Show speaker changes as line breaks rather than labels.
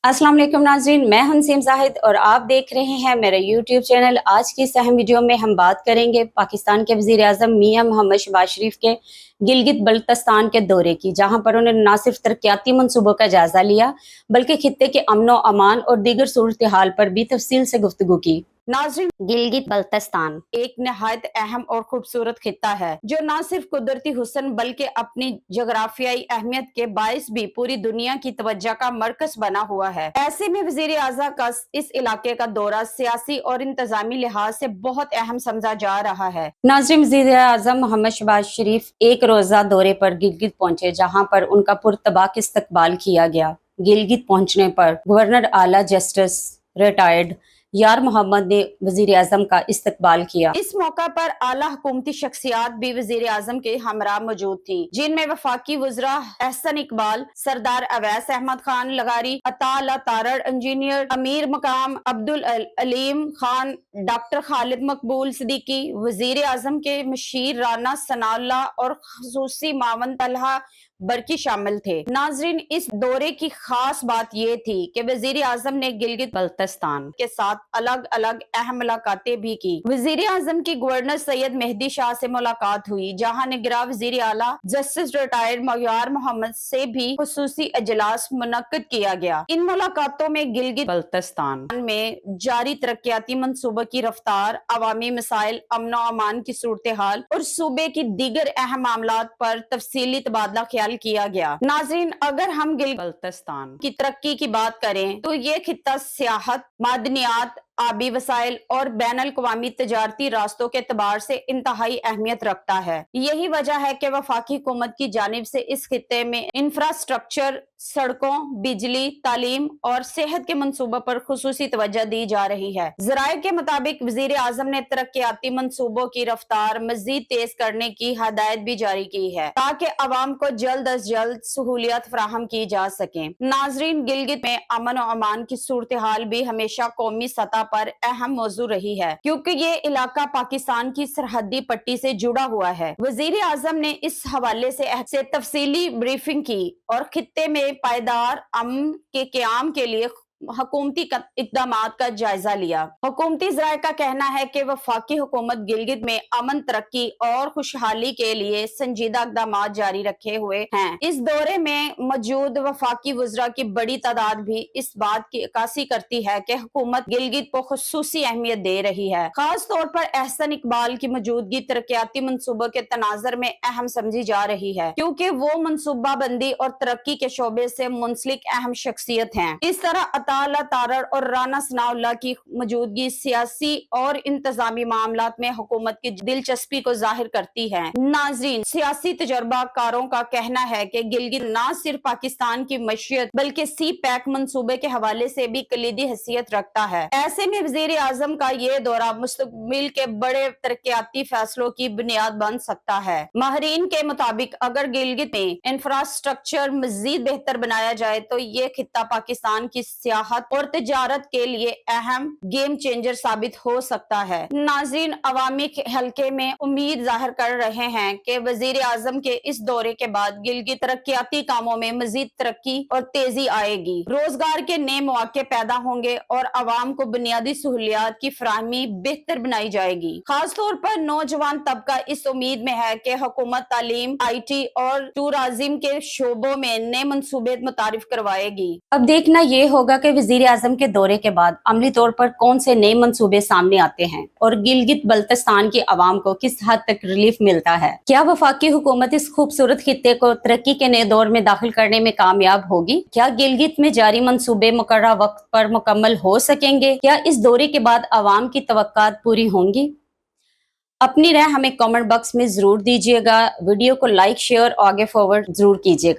अस्सलाम वालेकुम नाज़रीन, मैं हूं नसीम जाहिद और आप देख रहे हैं मेरा यूट्यूब चैनल। आज की इस अहम वीडियो में हम बात करेंगे पाकिस्तान के वज़ीर आज़म मियां मोहम्मद शहबाज शरीफ के गिलगित बल्तिस्तान के दौरे की, जहां पर उन्होंने न सिर्फ तरक्याती मनसूबों का जायजा लिया बल्कि खित्ते के अमन व अमान और दीगर सूरत हाल पर भी तफसील से गुफ्तगू की। नाज़रीन, गिलगित बल्तिस्तान एक नहायत अहम और खूबसूरत खित्ता है जो न सिर्फ कुदरती हुस्न बल्कि अपनी जोग्राफियाई अहमियत के बायस भी पूरी दुनिया की तवज्जो का मरकज बना हुआ है। ऐसे में वज़ीर आज़म का इस इलाके का दौरा सियासी और इंतजामी लिहाज से बहुत अहम समझा जा रहा है। नाज़रीन, वज़ीर आज़म मोहम्मद शहबाज शरीफ एक रोजा दौरे पर गिलगित पहुंचे, जहां पर उनका पुरतबाक इस्तकबाल किया गया। गिलगित पहुंचने पर गवर्नर आला जस्टिस रिटायर्ड यार मोहम्मद ने वजीर आजम का इस्तकबाल किया। इस मौका पर आला हुकूमती शख्सियात भी वजीर आजम के हमरा मौजूद थी, जिनमें वफाकी वज़रा एहसन इकबाल, सरदार अवैस अहमद खान लगारी, अता अल्लाह तारड़, इंजीनियर अमीर मकाम अब्दुल अलीम खान, डॉक्टर खालिद मकबूल सिद्दीकी, वजीर आजम के मशीर राना सनाउल्लाह और खसूसी मावन तलहा बरकी शामिल थे। नाजरीन, इस दौरे की खास बात यह थी कि वजीर आजम ने गिलगित बल्तिस्तान के साथ अलग अलग अहम मुलाकातें भी की। वजीर आजम की गवर्नर सैयद मेहदी शाह से मुलाकात हुई, जहां निगरान वजीर आला जस्टिस रिटायर्ड यार मोहम्मद से भी खुसूसी अजलास मुनक्किद किया गया। इन मुलाकातों में गिलगित बल्तिस्तान में जारी तरक्याती मनसूबों की रफ्तार, अवामी मसाइल, अमन व अमान की सूरत हाल और सूबे की दीगर अहम मामलात पर तफसीली तबादला ख्याल किया गया। नाजरीन, अगर हम गिलगित बल्तिस्तान की तरक्की की बात करें तो ये खित्ता सियाहत, मादनियात, आबी वसाइल और बैन अल-अक़वामी तजारती रास्तों के एतबार से इंतहाई अहमियत रखता है। यही वजह है कि वफाकी हुकूमत की जानिब से इस खित्ते में इंफ्रास्ट्रक्चर, सड़कों, बिजली, तालीम और सेहत के मंसूबों पर खुसूसी तवज्जो दी जा रही है। ज़राए के मुताबिक वज़ीर आज़म ने तरक्याती मंसूबों की रफ्तार मजीद तेज करने की हदायत भी जारी की है, ताकि अवाम को जल्द अज जल्द सहूलियत फराहम की जा सके। नाजरीन, गिलगित में अमन और अमान की सूरत हाल भी हमेशा कौमी सतह पर अहम मौजू रही है, क्योंकि ये इलाका पाकिस्तान की सरहदी पट्टी से जुड़ा हुआ है। वजीर आजम ने इस हवाले से तफसीली ब्रीफिंग की और खित्ते में पायदार अमन के क़याम के लिए हुकूमती इक़दामात का जायजा लिया। हुकूमती ज़राए का कहना है कि वफाकी हुकूमत गिलगित में अमन, तरक्की और खुशहाली के लिए संजीदा इक़दामात जारी रखे हुए हैं। इस दौरे में मौजूद वफाकी वज़रा की बड़ी तादाद भी इस बात की अक्कासी करती है कि हुकूमत गिलगित को खुसूसी अहमियत दे रही है। खास तौर पर एहसन इकबाल की मौजूदगी तरक्याती मनसूबों के तनाजर में अहम समझी जा रही है, क्योंकि वो मनसूबा बंदी और तरक्की के शोबे से मुंसलिक अहम शख्सियत हैं। इस तरह अल्लाह तारड़ और राना सनाउल्लाह की मौजूदगी सियासी और इंतजामी मामलात में हुकूमत की दिलचस्पी को जाहिर करती है। नाजरीन, सियासी तजर्बाकारों का कहना है कि गिलगित न सिर्फ पाकिस्तान की मशरियत बल्कि सी पैक मंसूबे के हवाले से भी कलीदी हैसियत रखता है। ऐसे में वजीर आजम का ये दौरा मुस्तकबिल के बड़े तरक्याती फैसलों की बुनियाद बन सकता है। माहरीन के मुताबिक अगर गिलगित में इंफ्रास्ट्रक्चर मजीद बेहतर बनाया जाए तो ये खित्ता पाकिस्तान की सियाहत और तजारत के लिए अहम गेम चेंजर साबित हो सकता है। नाज़रीन, अवामी हल्के में उम्मीद जाहिर कर रहे हैं कि वजीर आजम के इस दौरे के बाद गिलगित तरक्याती कामों में मजीद तरक्की और तेजी आएगी, रोजगार के नए मौके पैदा होंगे और अवाम को बुनियादी सहूलियात की फराहमी बेहतर बनाई जाएगी। खास तौर पर नौजवान तबका इस उम्मीद में है कि हुकूमत तालीम, IT और टूरिज्म के शोबों में नए मंसूबे मुतारिफ करवाएगी। अब देखना ये होगा कि वजीर आजम के दौरे के बाद अमली तौर पर कौन से नए मंसूबे सामने आते हैं और गिलगित बल्तिस्तान की आवाम को किस हद तक रिलीफ मिलता है। क्या वफाकी हुकूमत इस खूबसूरत खित्ते को तरक्की के नए दौर में दाखिल करने में कामयाब होगी? क्या गिलगित में जारी मंसूबे मुकर्रर वक्त पर मुकम्मल हो सकेंगे? क्या इस दौरे के बाद आवाम की तवक्कात पूरी होंगी? अपनी राय हमें कमेंट बॉक्स में जरूर दीजिएगा। वीडियो को लाइक, शेयर और आगे फॉरवर्ड जरूर कीजिएगा।